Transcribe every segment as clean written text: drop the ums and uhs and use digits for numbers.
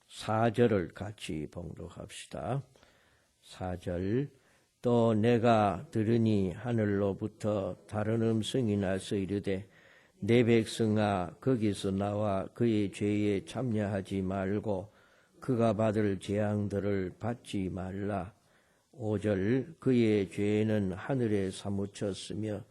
4절을 같이 봉독합시다. 4절. 또 내가 들으니 하늘로부터 다른 음성이 나서 이르되 내 백성아 거기서 나와 그의 죄에 참여하지 말고 그가 받을 재앙들을 받지 말라. 5절. 그의 죄는 하늘에 사무쳤으며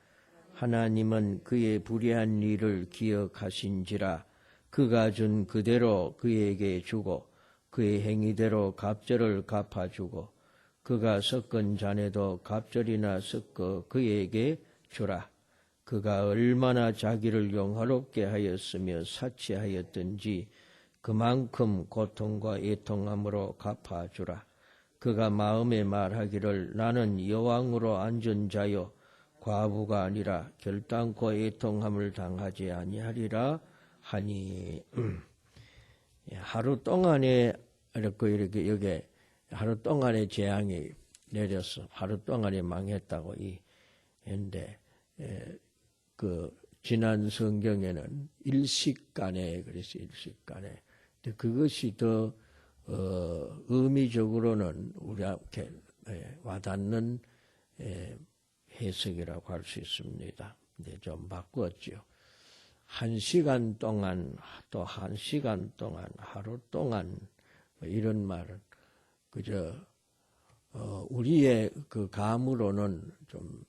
하나님은 그의 불의한 일을 기억하신지라. 그가 준 그대로 그에게 주고 그의 행위대로 갑절을 갚아주고 그가 섞은 잔에도 갑절이나 섞어 그에게 주라. 그가 얼마나 자기를 영화롭게 하였으며 사치하였든지 그만큼 고통과 애통함으로 갚아주라. 그가 마음에 말하기를 나는 여왕으로 앉은 자요 과부가 아니라 결단코 애통함을 당하지 아니하리라 하니. 하루 동안에 이렇게 여기 하루 동안에 재앙이 내려서 하루 동안에 망했다고 했는데 그 지난 성경에는 일식간에 그래서 일식간에 근데 그것이 더 의미적으로는 우리한테 와닿는 해석이라고 할 수 있습니다. 이제 좀 바꾸었죠. 1시간 동안 또 1시간 동안 하루 동안 이런 말은 그저 우리의 그 감으로는 좀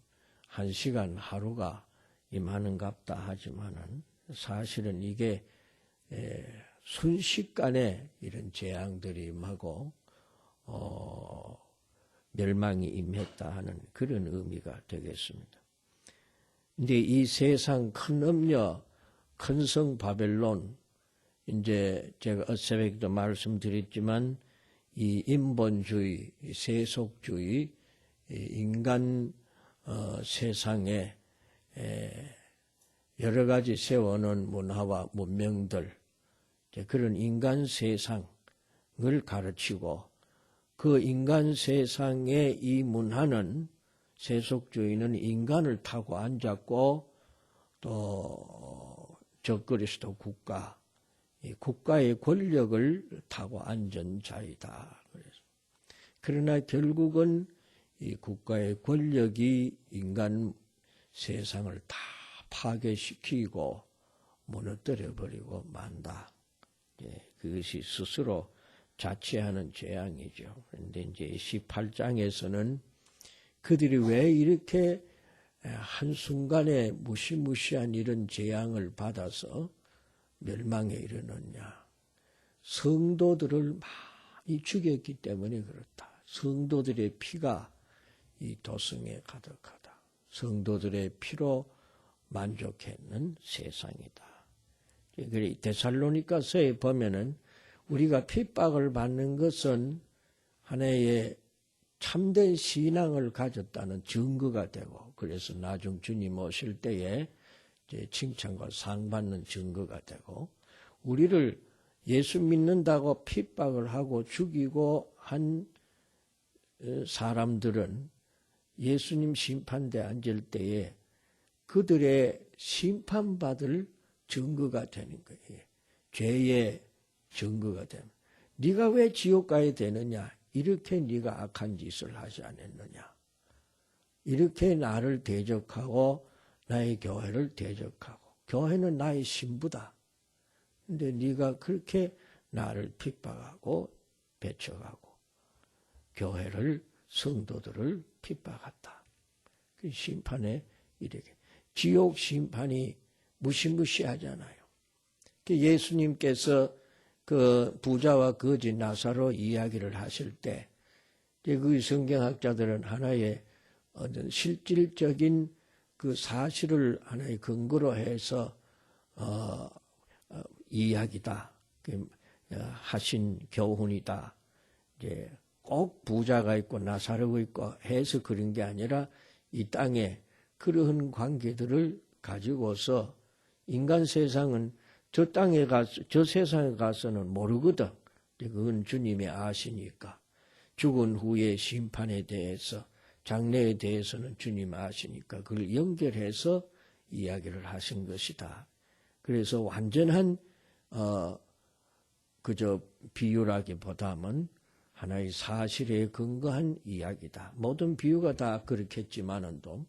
1시간 하루가 이만한갑다 하지만은 사실은 이게 순식간에 이런 재앙들이 임하고 멸망이 임했다 하는 그런 의미가 되겠습니다. 근데 이 세상 큰 음녀 큰 성 바벨론, 이제 제가 새벽에도 말씀드렸지만 이 인본주의, 세속주의, 인간 세상에 여러 가지 세워놓은 문화와 문명들, 그런 인간 세상을 가르치고 그 인간 세상의 이 문화는 세속주의는 인간을 타고 앉았고 또 적그리스도 국가, 이 국가의 권력을 타고 앉은 자이다. 그러나 결국은 이 국가의 권력이 인간 세상을 다 파괴시키고 무너뜨려버리고 만다. 그것이 스스로 자치하는 재앙이죠. 그런데 이제 18장에서는 그들이 왜 이렇게 한순간에 무시무시한 이런 재앙을 받아서 멸망에 이르느냐. 성도들을 많이 죽였기 때문에 그렇다. 성도들의 피가 이 도성에 가득하다. 성도들의 피로 만족했는 세상이다. 그래 데살로니가서에 보면은 우리가 핍박을 받는 것은 하나의 참된 신앙을 가졌다는 증거가 되고 그래서 나중 주님 오실 때에 이제 칭찬과 상 받는 증거가 되고 우리를 예수 믿는다고 핍박을 하고 죽이고 한 사람들은 예수님 심판대에 앉을 때에 그들의 심판받을 증거가 되는 거예요. 죄의 증거가 되는. 네가 왜 지옥 가야 되느냐? 이렇게 네가 악한 짓을 하지 않았느냐? 이렇게 나를 대적하고 나의 교회를 대적하고 교회는 나의 신부다. 근데 네가 그렇게 나를 핍박하고 배척하고 교회를 성도들을 핍박했다. 그 심판에 이르게 지옥 심판이 무시무시하잖아요. 예수님께서 그 부자와 거지 나사로 이야기를 하실 때, 그 성경학자들은 하나의 어떤 실질적인 그 사실을 하나의 근거로 해서 이야기다, 하신 교훈이다. 이제 꼭 부자가 있고 나사로가 있고 해서 그런 게 아니라 이 땅에 그러한 관계들을 가지고서 인간 세상은 저 땅에 가서, 저 세상에 가서는 모르거든. 그건 주님이 아시니까. 죽은 후의 심판에 대해서, 장래에 대해서는 주님 아시니까 그걸 연결해서 이야기를 하신 것이다. 그래서 완전한 그저 비유라기보다는 하나의 사실에 근거한 이야기다. 모든 비유가 다 그렇겠지만은도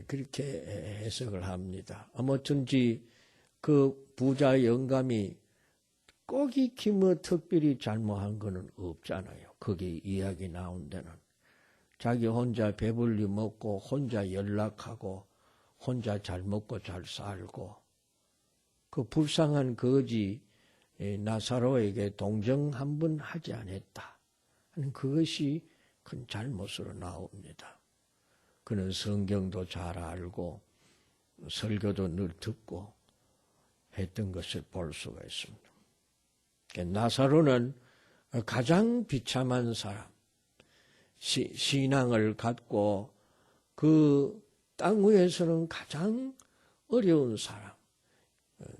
그렇게 해석을 합니다. 아무튼지 그 부자 영감이 꼭 익히 뭐 특별히 잘못한 거는 없잖아요. 거기 이야기 나온 데는. 자기 혼자 배불리 먹고 혼자 연락하고 혼자 잘 먹고 잘 살고 그 불쌍한 거지 나사로에게 동정 한 번 하지 않았다 하는 그것이 큰 잘못으로 나옵니다. 그는 성경도 잘 알고 설교도 늘 듣고 했던 것을 볼 수가 있습니다. 나사로는 가장 비참한 사람, 신앙을 갖고 그 땅 위에서는 가장 어려운 사람,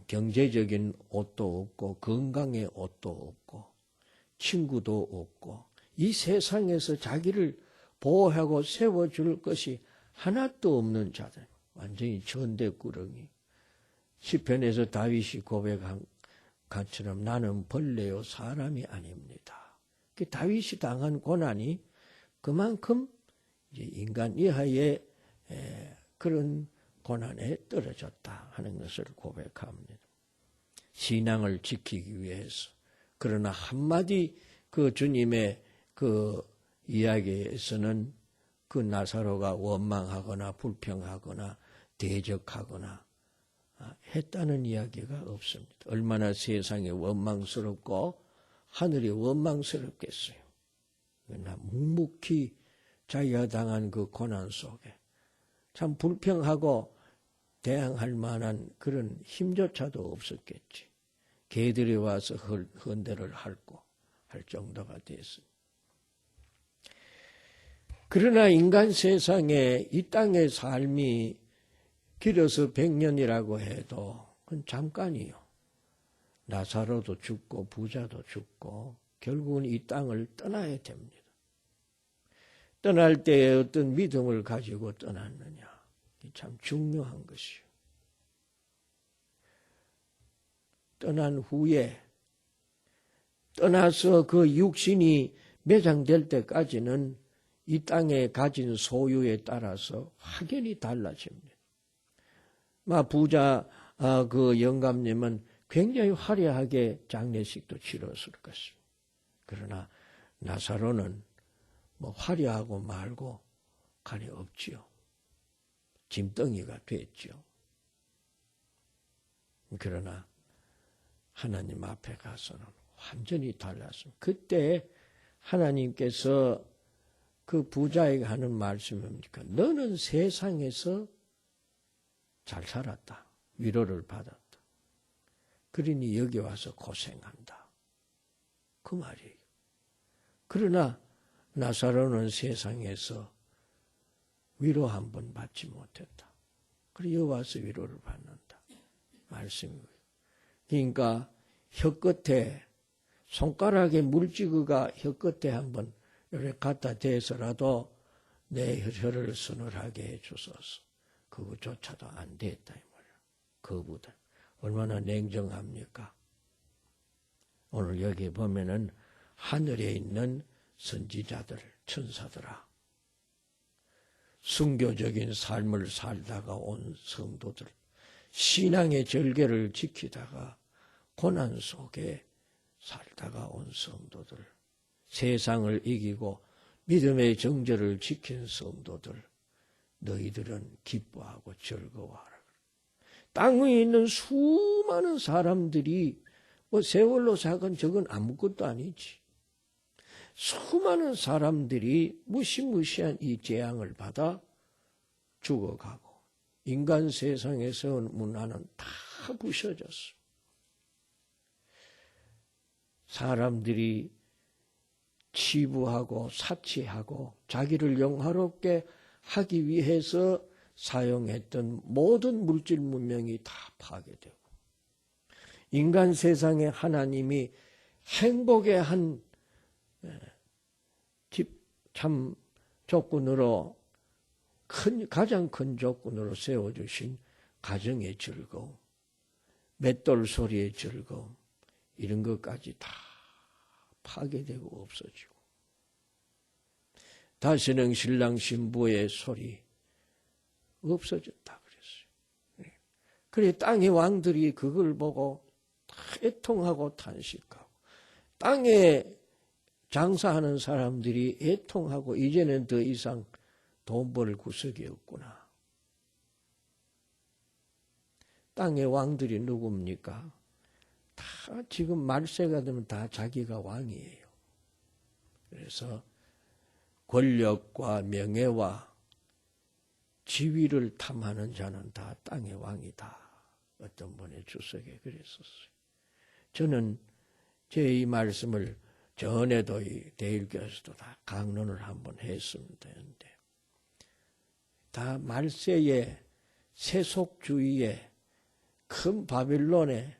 경제적인 옷도 없고 건강의 옷도 없고 친구도 없고 이 세상에서 자기를 보호하고 세워줄 것이 하나도 없는 자들, 완전히 전대꾸러기. 시편에서 다윗이 고백한 것처럼 나는 벌레요 사람이 아닙니다. 그 다윗이 당한 고난이 그만큼 이제 인간 이하의 그런 고난에 떨어졌다 하는 것을 고백합니다. 신앙을 지키기 위해서. 그러나 한마디 그 주님의 그 이야기에서는 그 나사로가 원망하거나 불평하거나 대적하거나 했다는 이야기가 없습니다. 얼마나 세상에 원망스럽고 하늘이 원망스럽겠어요. 그러나 묵묵히 자기가 당한 그 고난 속에 참 불평하고 대항할 만한 그런 힘조차도 없었겠지. 개들이 와서 헌대를 할 정도가 됐습니다. 그러나 인간 세상에 이 땅의 삶이 길어서 100년이라고 해도 그건 잠깐이요. 나사로도 죽고 부자도 죽고 결국은 이 땅을 떠나야 됩니다. 떠날 때에 어떤 믿음을 가지고 떠났느냐. 참 중요한 것이요. 떠난 후에 떠나서 그 육신이 매장될 때까지는 이 땅에 가진 소유에 따라서 확연히 달라집니다. 부자 그 영감님은 굉장히 화려하게 장례식도 치렀을 것입니다. 그러나 나사로는 화려하고 말고 간이 없지요. 짐덩이가 됐죠. 그러나 하나님 앞에 가서는 완전히 달랐습니다. 그때 하나님께서 그 부자에게 하는 말씀이 뭡니까? 너는 세상에서 잘 살았다. 위로를 받았다. 그러니 여기 와서 고생한다. 그 말이에요. 그러나 나사로는 세상에서 위로 한 번 받지 못했다. 그래서 여기 와서 위로를 받는다. 말씀이고요. 그러니까 혀끝에 손가락에 물지그가 혀끝에 한번 이렇게 갖다 대서라도 내 혀를 서늘하게 해주소서. 그거조차도 안 됐다 이 말이야. 그보다 얼마나 냉정합니까? 오늘 여기 보면은 하늘에 있는 선지자들, 천사들아, 순교적인 삶을 살다가 온 성도들, 신앙의 절개를 지키다가 고난 속에 살다가 온 성도들, 세상을 이기고 믿음의 정절을 지킨 성도들, 너희들은 기뻐하고 즐거워하라. 땅 위에 있는 수많은 사람들이 세월로 사건 저건 아무것도 아니지. 수많은 사람들이 무시무시한 이 재앙을 받아 죽어가고 인간 세상에 세운 문화는 다 부셔졌어. 사람들이 치부하고 사치하고 자기를 영화롭게 하기 위해서 사용했던 모든 물질 문명이 다 파괴되고 인간 세상에 하나님이 행복의 한 참 조건으로 가장 큰 조건으로 세워주신 가정의 즐거움, 맷돌 소리의 즐거움, 이런 것까지 다 파괴되고 없어지고 다시는 신랑 신부의 소리 없어졌다 그랬어요. 그래 땅의 왕들이 그걸 보고 애통하고 탄식하고 땅에 장사하는 사람들이 애통하고 이제는 더 이상 돈 벌 구석이 없구나. 땅의 왕들이 누굽니까? 다 지금 말세가 되면 다 자기가 왕이에요. 그래서 권력과 명예와 지위를 탐하는 자는 다 땅의 왕이다. 어떤 분의 주석에 그랬었어요. 저는 제 이 말씀을 전에도 이 대일교에서도 다 강론을 한번 했으면 되는데 다 말세의 세속주의의 큰 바빌론에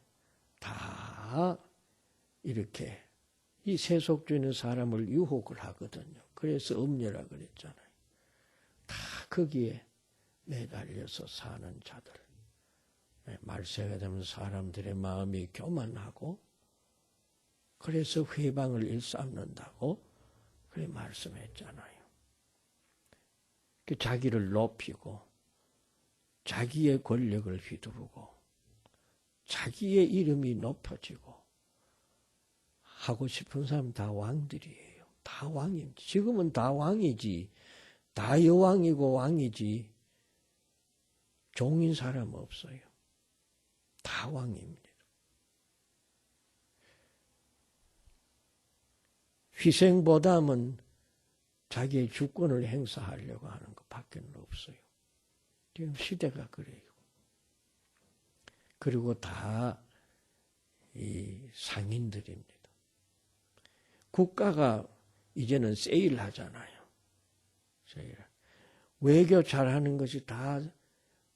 다 이렇게 이 세속주의는 사람을 유혹을 하거든요. 그래서 음녀라 그랬잖아요. 다 거기에 매달려서 사는 자들. 말세가 되면 사람들의 마음이 교만하고 그래서 회방을 일삼는다고 그래 말씀했잖아요. 자기를 높이고 자기의 권력을 휘두르고 자기의 이름이 높아지고 하고 싶은 사람 다 왕들이에요. 다 왕입니다. 지금은 다 왕이지. 다 여왕이고 왕이지. 종인 사람 없어요. 다 왕입니다. 희생보담은 자기의 주권을 행사하려고 하는 것밖에 없어요. 지금 시대가 그래요. 그리고 다 이 상인들입니다. 국가가 이제는 세일하잖아요. 세일. 외교 잘하는 것이 다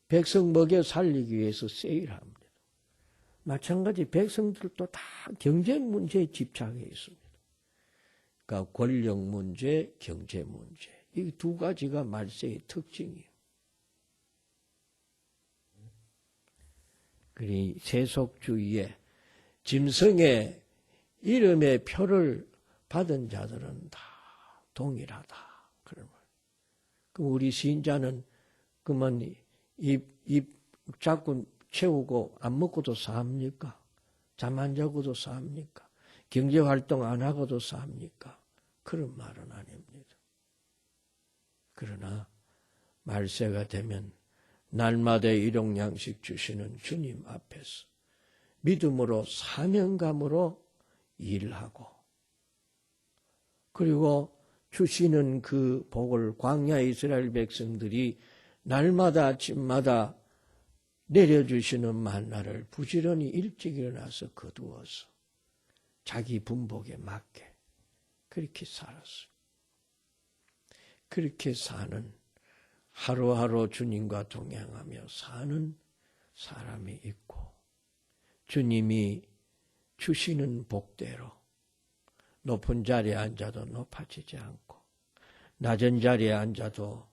백성 먹여 살리기 위해서 세일합니다. 마찬가지 백성들도 다 경쟁 문제에 집착해 있습니다. 그러니까 권력 문제, 경제 문제. 이 두 가지가 말세의 특징이에요. 그리 세속주의에 짐승의 이름의 표를 받은 자들은 다 동일하다. 그러면 그럼 우리 신자는 그만 입 자꾸 채우고 안 먹고도 삽니까? 잠 안 자고도 삽니까? 경제활동 안 하고도 삽니까? 그런 말은 아닙니다. 그러나 말세가 되면 날마다 일용양식 주시는 주님 앞에서 믿음으로 사명감으로 일하고 그리고 주시는 그 복을 광야 이스라엘 백성들이 날마다 아침마다 내려주시는 만나를 부지런히 일찍 일어나서 거두어서 자기 분복에 맞게 그렇게 살았어요. 그렇게 사는 하루하루 주님과 동행하며 사는 사람이 있고 주님이 주시는 복대로 높은 자리에 앉아도 높아지지 않고 낮은 자리에 앉아도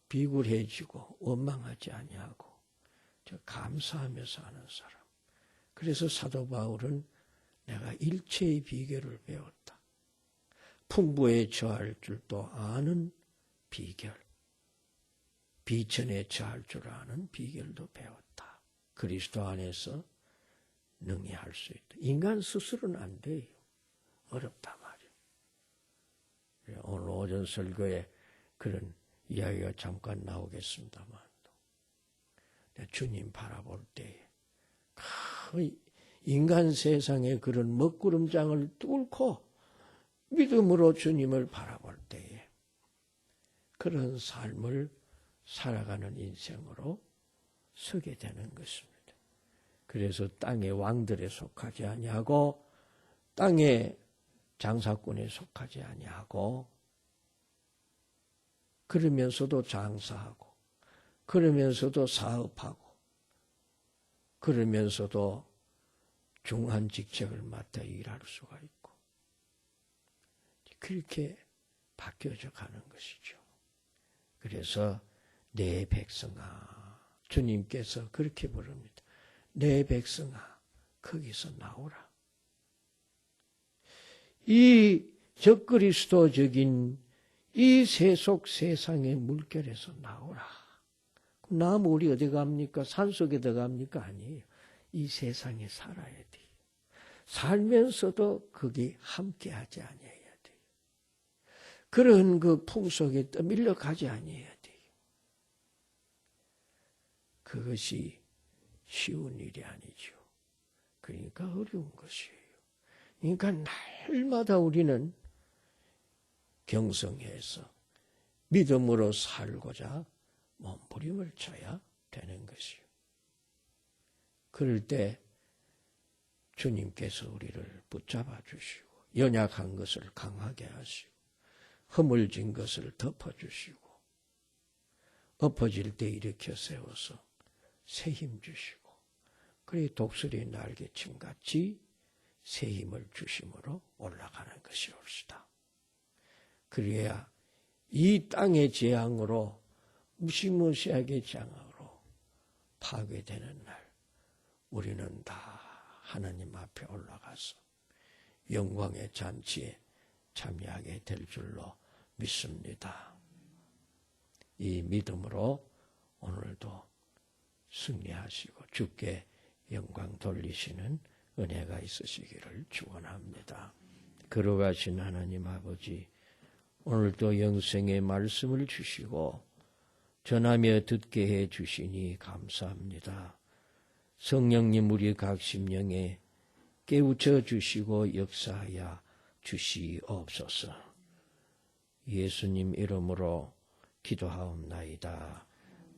비굴해지고 원망하지 아니하고 감사하며 사는 사람. 그래서 사도 바울은 내가 일체의 비결을 배웠다. 풍부에 처할 줄도 아는 비결. 비천에 처할 줄 아는 비결도 배웠다. 그리스도 안에서 능히 할 수 있다. 인간 스스로는 안 돼요. 어렵다 말이에요. 오늘 오전 설교에 그런 이야기가 잠깐 나오겠습니다만 주님 바라볼 때에 인간 세상의 그런 먹구름장을 뚫고 믿음으로 주님을 바라볼 때에 그런 삶을 살아가는 인생으로 서게 되는 것입니다. 그래서 땅의 왕들에 속하지 아니하고 땅의 장사꾼에 속하지 아니하고 그러면서도 장사하고 그러면서도 사업하고 그러면서도 중한 직책을 맡아 일할 수가 있고 그렇게 바뀌어져 가는 것이죠. 그래서 내 백성아 주님께서 그렇게 부릅니다. 내 백성아 거기서 나오라. 이 적그리스도적인 이 세속 세상의 물결에서 나오라. 나면 우리 어디 갑니까? 산속에 들어갑니까? 아니에요. 이 세상에 살아야 돼요. 살면서도 거기 함께하지 아니해야 돼요. 그런 그 풍속에 떠밀려 가지 아니해야 돼요. 그것이 쉬운 일이 아니죠. 그러니까 어려운 것이에요. 그러니까 날마다 우리는 경성해서 믿음으로 살고자 몸부림을 쳐야 되는 것이요. 그럴 때 주님께서 우리를 붙잡아 주시고 연약한 것을 강하게 하시고 허물진 것을 덮어주시고 엎어질 때 일으켜 세워서 새 힘 주시고 그리 독수리 날개침같이 새 힘을 주심으로 올라가는 것이옵시다. 그래야 이 땅의 재앙으로 무시무시하게 재앙으로 파괴되는 날 우리는 다 하나님 앞에 올라가서 영광의 잔치에 참여하게 될 줄로 믿습니다. 이 믿음으로 오늘도 승리하시고 주께 영광 돌리시는 은혜가 있으시기를 축원합니다. 걸어가신 하나님 아버지, 오늘도 영생의 말씀을 주시고 전하며 듣게 해 주시니 감사합니다. 성령님 우리 각 심령에 깨우쳐 주시고 역사하여 주시옵소서. 예수님 이름으로 기도하옵나이다.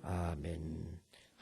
아멘.